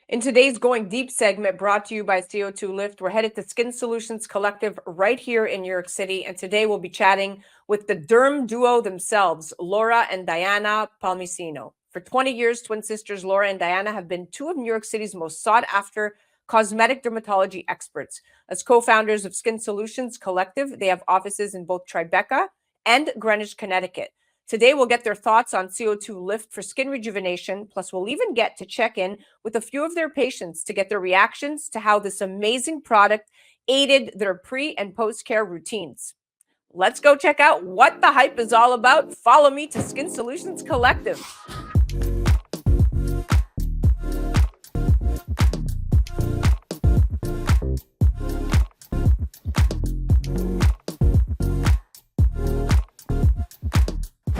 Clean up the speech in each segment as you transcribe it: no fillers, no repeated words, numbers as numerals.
In today's Going Deep segment brought to you by CO2Lift, we're headed to Skin Solutions Collective right here in New York City. And today we'll be chatting with the Derm duo themselves, Laura and Diana Palmisano. For 20 years, twin sisters Laura and Diana have been two of New York City's most sought after cosmetic dermatology experts. As co-founders of Skin Solutions Collective, they have offices in both Tribeca and Greenwich, Connecticut. Today, we'll get their thoughts on CO2Lift for skin rejuvenation, plus we'll even get to check in with a few of their patients to get their reactions to how this amazing product aided their pre- and post-care routines. Let's go check out what the hype is all about. Follow me to Skin Solutions Collective.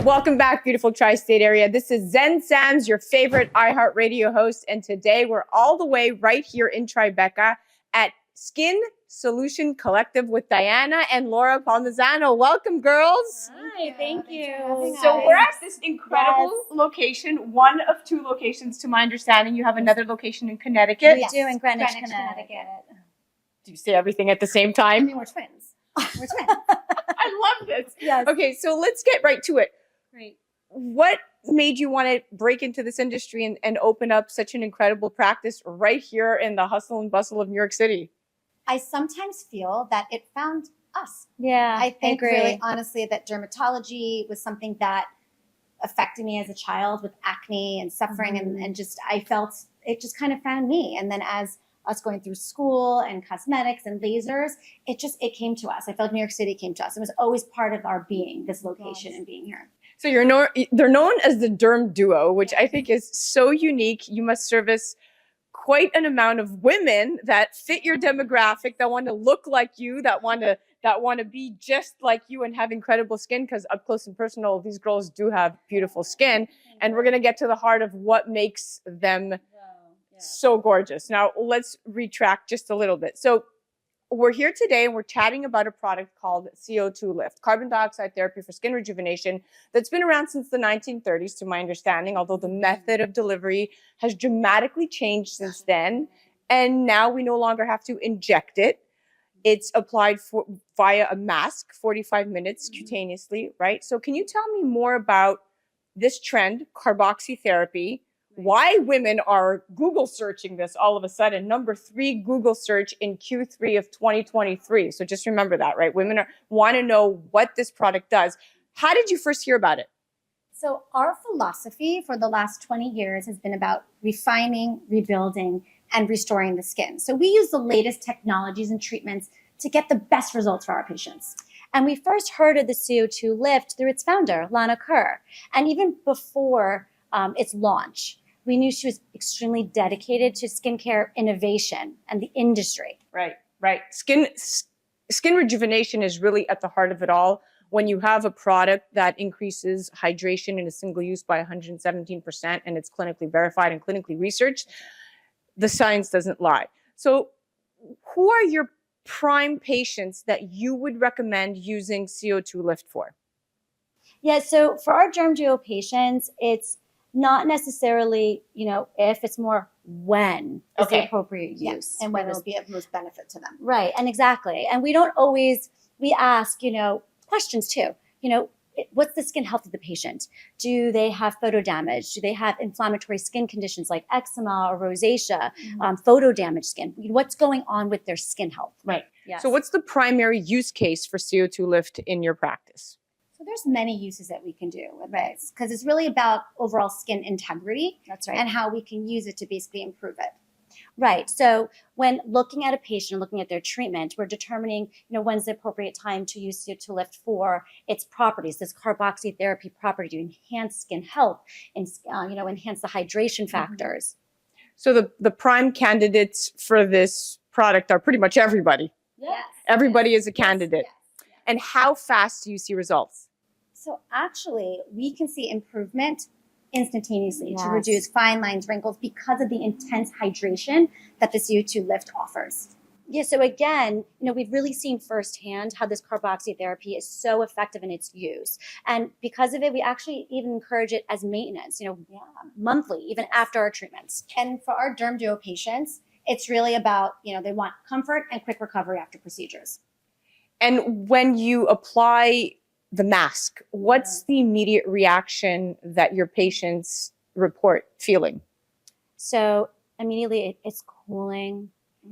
Welcome back, beautiful tri-state area. This is Zen Sam's, your favorite iHeartRadio host, and today we're all the way right here in Tribeca at Skin Solution Collective with Diana and Laura Palmisano. Welcome, girls. Hi, thank you. So we're at this incredible location, one of two locations to my understanding. You have another location in Connecticut. We do in Greenwich, Connecticut. Do you say everything at the same time? I mean, we're twins. We're twins. I love this. Yes. Okay, so let's get right to it. Great. What made you want to break into this industry and open up such an incredible practice right here in the hustle and bustle of New York City? I sometimes feel that it found us. Yeah, I think agree. really honestly that dermatology was something that affected me as a child with acne and suffering and just I felt it just kind of found me. And then as us going through school and cosmetics and lasers, it came to us. I felt New York City came to us. It was always part of our being, this location and being here. So they're known as the Derm duo, which I think is so unique. You must service quite an amount of women that fit your demographic, that want to look like you, that want to be just like you and have incredible skin, because up close and personal, these girls do have beautiful skin. And we're going to get to the heart of what makes them so gorgeous. Now, let's retract just a little bit. So we're here today and we're chatting about a product called CO2Lift, carbon dioxide therapy for skin rejuvenation, that's been around since the 1930s, to my understanding, although the method of delivery has dramatically changed since then. And now we no longer have to inject it. It's applied via a mask, 45 minutes cutaneously, right? So can you tell me more about this trend, carboxytherapy, why women are Google searching this all of a sudden, number 3 Google search in Q3 of 2023. So just remember that, right? Women want to know what this product does. How did you first hear about it? So our philosophy for the last 20 years has been about refining, rebuilding, and restoring the skin. So we use the latest technologies and treatments to get the best results for our patients. And we first heard of the CO2Lift through its founder, Lana Kerr. And even before its launch, we knew she was extremely dedicated to skincare innovation and the industry. Right. Skin rejuvenation is really at the heart of it all. When you have a product that increases hydration in a single use by 117% and it's clinically verified and clinically researched, the science doesn't lie. So who are your prime patients that you would recommend using CO2Lift for? Yeah, so for our Derm Duo patients, it's not necessarily, if, it's more when is the appropriate use. Yes, and when will be of most benefit to them. Right, and exactly. And we don't always, we ask, questions too. What's the skin health of the patient? Do they have photo damage? Do they have inflammatory skin conditions like eczema or rosacea, photo damaged skin? What's going on with their skin health? Right. Yes. So what's the primary use case for CO2Lift in your practice? So there's many uses that we can do with this, because it's really about overall skin integrity. That's right. And how we can use it to basically improve it. Right. So when looking at a patient, looking at their treatment, we're determining, when's the appropriate time to use CO2Lift for its properties, this carboxytherapy property to enhance skin health and, enhance the hydration factors. So the prime candidates for this product are pretty much everybody. Yes. Everybody is a candidate. Yes. And how fast do you see results? So actually, we can see improvement instantaneously to Yes. reduce fine lines, wrinkles, because of the intense hydration that the CO2Lift offers. Yeah, so again, we've really seen firsthand how this carboxy therapy is so effective in its use. And because of it, we actually even encourage it as maintenance, monthly, even after our treatments. And for our Derm Duo patients, it's really about, they want comfort and quick recovery after procedures. And when you apply the mask, what's the immediate reaction that your patients report feeling? So immediately it's cooling,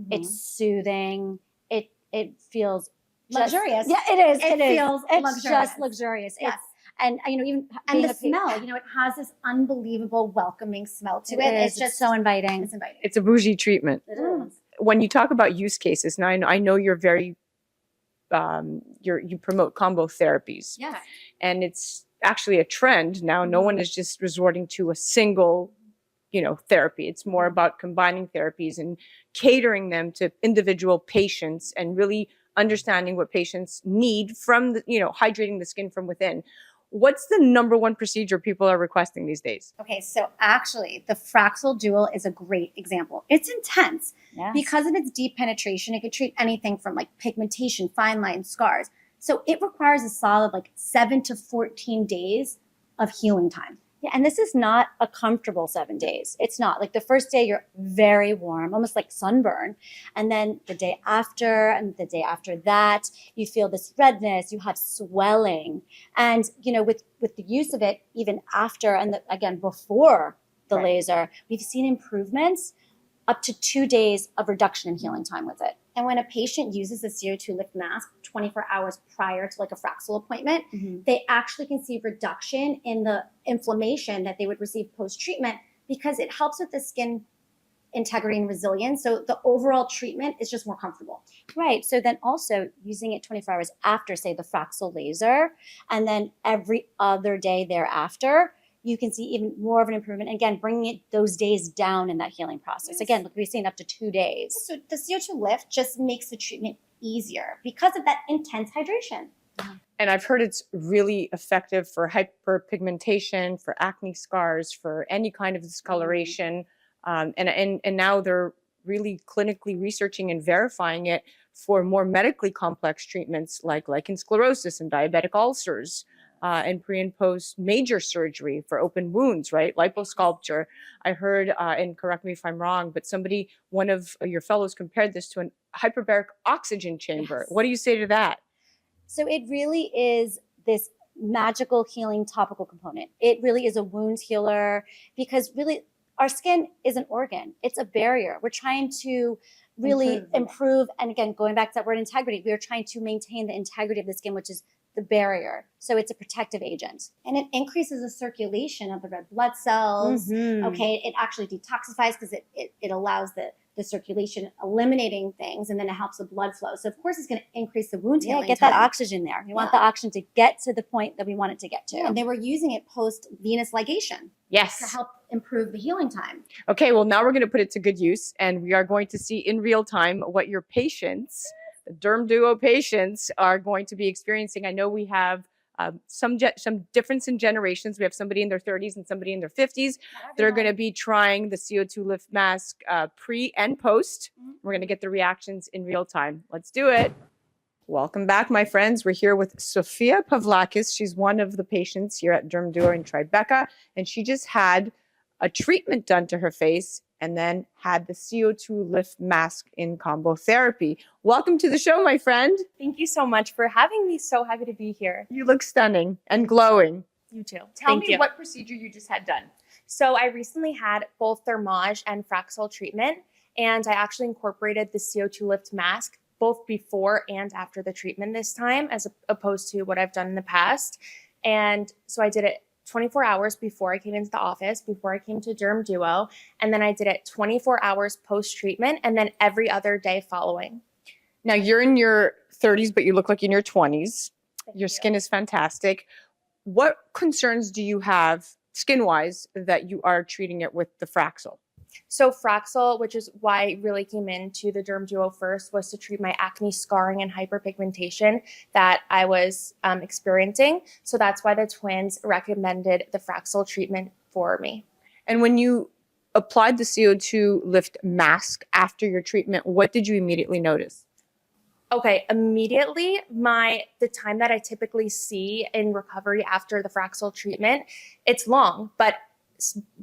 it's soothing, it feels Luxurious. Yeah, it is. It feels it's luxurious. just luxurious. Yes. And even And the smell, it has this unbelievable welcoming smell to it. It's just so inviting. It's inviting. It's a bougie treatment. It is. When you talk about use cases, now I know you're very, you promote combo therapies. Yeah. And it's actually a trend now. No one is just resorting to a single, therapy. It's more about combining therapies and catering them to individual patients and really understanding what patients need from the, hydrating the skin from within. What's the number one procedure people are requesting these days? Okay, so actually, the Fraxel Dual is a great example. It's intense. Yes. Because of its deep penetration. It could treat anything from like pigmentation, fine lines, scars. So it requires a solid 7 to 14 days of healing time. Yeah, and this is not a comfortable 7 days. It's not. Like the first day, you're very warm, almost like sunburn. And then the day after and the day after that, you feel this redness, you have swelling. And, with the use of it, even after and again, before the laser, we've seen improvements up to 2 days of reduction in healing time with it. And when a patient uses the CO2Lift mask 24 hours prior to a Fraxel appointment, they actually can see reduction in the inflammation that they would receive post-treatment because it helps with the skin integrity and resilience. So the overall treatment is just more comfortable. Right. So then also using it 24 hours after, say, the Fraxel laser, and then every other day thereafter, you can see even more of an improvement. Again, bringing those days down in that healing process. Again, we're seeing up to 2 days. So the CO2Lift just makes the treatment easier because of that intense hydration. And I've heard it's really effective for hyperpigmentation, for acne scars, for any kind of discoloration. And now they're really clinically researching and verifying it for more medically complex treatments like lichen sclerosis and diabetic ulcers. And pre and post major surgery for open wounds, right? Liposculpture. I heard, and correct me if I'm wrong, but one of your fellows compared this to an hyperbaric oxygen chamber. Yes. What do you say to that? So it really is this magical healing topical component. It really is a wound healer because really our skin is an organ. It's a barrier. We're trying to really improve. And again, going back to that word integrity, we are trying to maintain the integrity of the skin, which is the barrier. So it's a protective agent. And it increases the circulation of the red blood cells. Okay, it actually detoxifies because it allows the circulation eliminating things, and then it helps the blood flow. So of course it's going to increase the wound healing. Get that oxygen there. You want the oxygen to get to the point that we want it to get to. And they were using it post venous ligation Yes. to help improve the healing time. Okay, well, now we're going to put it to good use, and we are going to see in real time what your patients, the Derm Duo patients, are going to be experiencing. I know we have some difference in generations. We have somebody in their 30s and somebody in their 50s. They're going to be trying the CO2Lift mask pre and post. We're going to get the reactions in real time. Let's do it. Welcome back, my friends. We're here with Sofia Pavlakis. She's one of the patients here at Derm Duo in Tribeca, and she just had a treatment done to her face and then had the CO2Lift mask in combo therapy. Welcome to the show, my friend. Thank you so much for having me. So happy to be here. You look stunning and glowing. You too. Tell me what procedure you just had done. So I recently had both Thermage and Fraxel treatment, and I actually incorporated the CO2Lift mask both before and after the treatment this time, as opposed to what I've done in the past. And so I did it 24 hours before I came into the office, before I came to Derm Duo, and then I did it 24 hours post-treatment, and then every other day following. Now, you're in your 30s, but you look like in your 20s. Your skin is fantastic. What concerns do you have skin-wise that you are treating it with the Fraxel? So Fraxel, which is why I really came into the Derm Duo first, was to treat my acne scarring and hyperpigmentation that I was experiencing. So that's why the twins recommended the Fraxel treatment for me. And when you applied the CO2 Lift mask after your treatment, what did you immediately notice? Okay, immediately the time that I typically see in recovery after the Fraxel treatment, it's long, but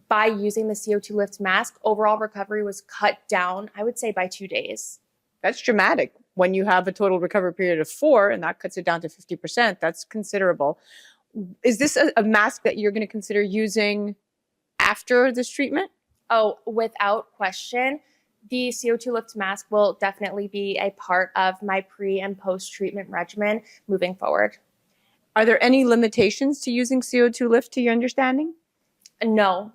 by using the CO2 Lift mask, overall recovery was cut down, I would say by 2 days. That's dramatic. When you have a total recovery period of 4 and that cuts it down to 50%, that's considerable. Is this a mask that you're going to consider using after this treatment? Oh, without question. The CO2 Lift mask will definitely be a part of my pre and post treatment regimen moving forward. Are there any limitations to using CO2 Lift to your understanding? No,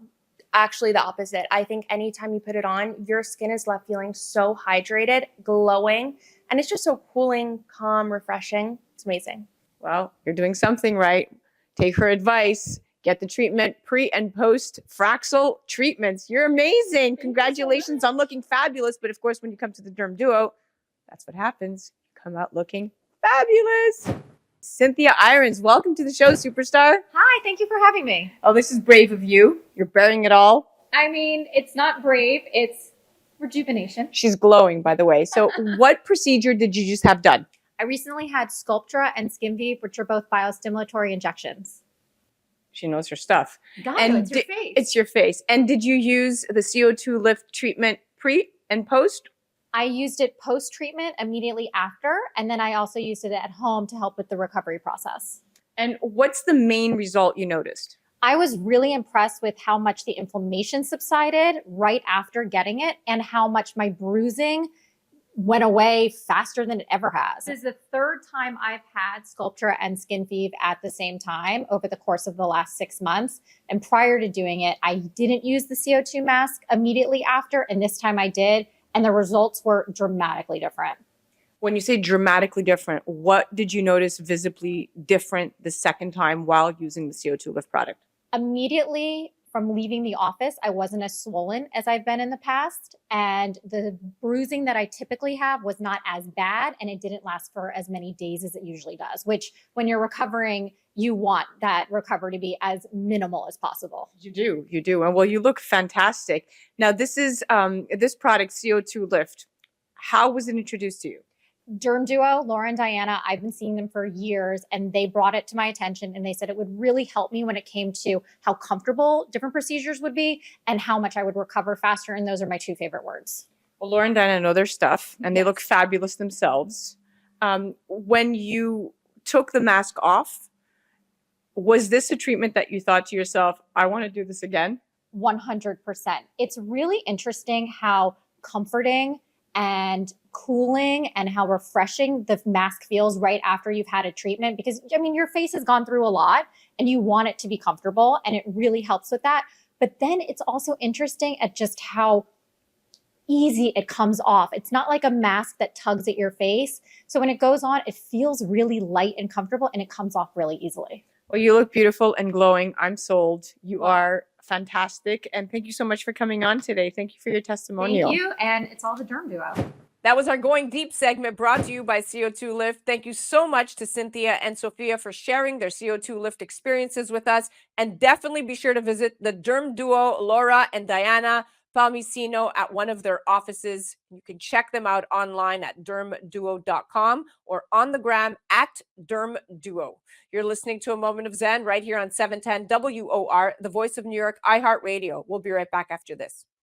actually the opposite. I think anytime you put it on, your skin is left feeling so hydrated, glowing, and it's just so cooling, calm, refreshing. It's amazing. Well, you're doing something right. Take her advice. Get the treatment, pre and post Fraxel treatments. You're amazing. Congratulations on looking fabulous. But of course, when you come to the Derm Duo, that's what happens. You come out looking fabulous. Cynthia Irons, welcome to the show, superstar. Hi, thank you for having me. Oh, this is brave of you. You're bearing it all. I mean, it's not brave, it's rejuvenation. She's glowing, by the way. So what procedure did you just have done? I recently had Sculptra and SkinVive, which are both biostimulatory injections. She knows her stuff. God, And it's your face. It's your face. And did you use the CO2 Lift treatment pre and post? I used it post-treatment immediately after, and then I also used it at home to help with the recovery process. And what's the main result you noticed? I was really impressed with how much the inflammation subsided right after getting it and how much my bruising went away faster than it ever has. This is the third time I've had Sculptra and SkinVive at the same time over the course of the last 6 months. And prior to doing it, I didn't use the CO2 mask immediately after, and this time I did, and the results were dramatically different. When you say dramatically different, what did you notice visibly different the second time while using the CO2 Lift product? Immediately from leaving the office, I wasn't as swollen as I've been in the past. And the bruising that I typically have was not as bad, and it didn't last for as many days as it usually does, which when you're recovering, you want that recovery to be as minimal as possible. You do. And well, you look fantastic. Now, this is this product, CO2 Lift. How was it introduced to you? Derm Duo, Laura and Diana, I've been seeing them for years, and they brought it to my attention, and they said it would really help me when it came to how comfortable different procedures would be and how much I would recover faster. And those are my two favorite words. Well, Laura and Diana know their stuff, and they look fabulous themselves. When you took the mask off, was this a treatment that you thought to yourself, I want to do this again? 100%. It's really interesting how comforting and cooling and how refreshing the mask feels right after you've had a treatment, because I mean, your face has gone through a lot and you want it to be comfortable, and it really helps with that. But then it's also interesting at just how easy it comes off. It's not like a mask that tugs at your face. So when it goes on, it feels really light and comfortable, and it comes off really easily. Well, you look beautiful and glowing. I'm sold. You are fantastic. And thank you so much for coming on today. Thank you for your testimonial. Thank you. And it's all the Derm Duo. That was our Going Deep segment brought to you by CO2 Lift. Thank you so much to Cynthia and Sophia for sharing their CO2 Lift experiences with us. And definitely be sure to visit the Derm Duo, Laura and Diana Palmisano, at one of their offices. You can check them out online at dermduo.com or on the gram at dermduo. You're listening to A Moment of Zen right here on 710 WOR, the voice of New York, iHeartRadio. We'll be right back after this.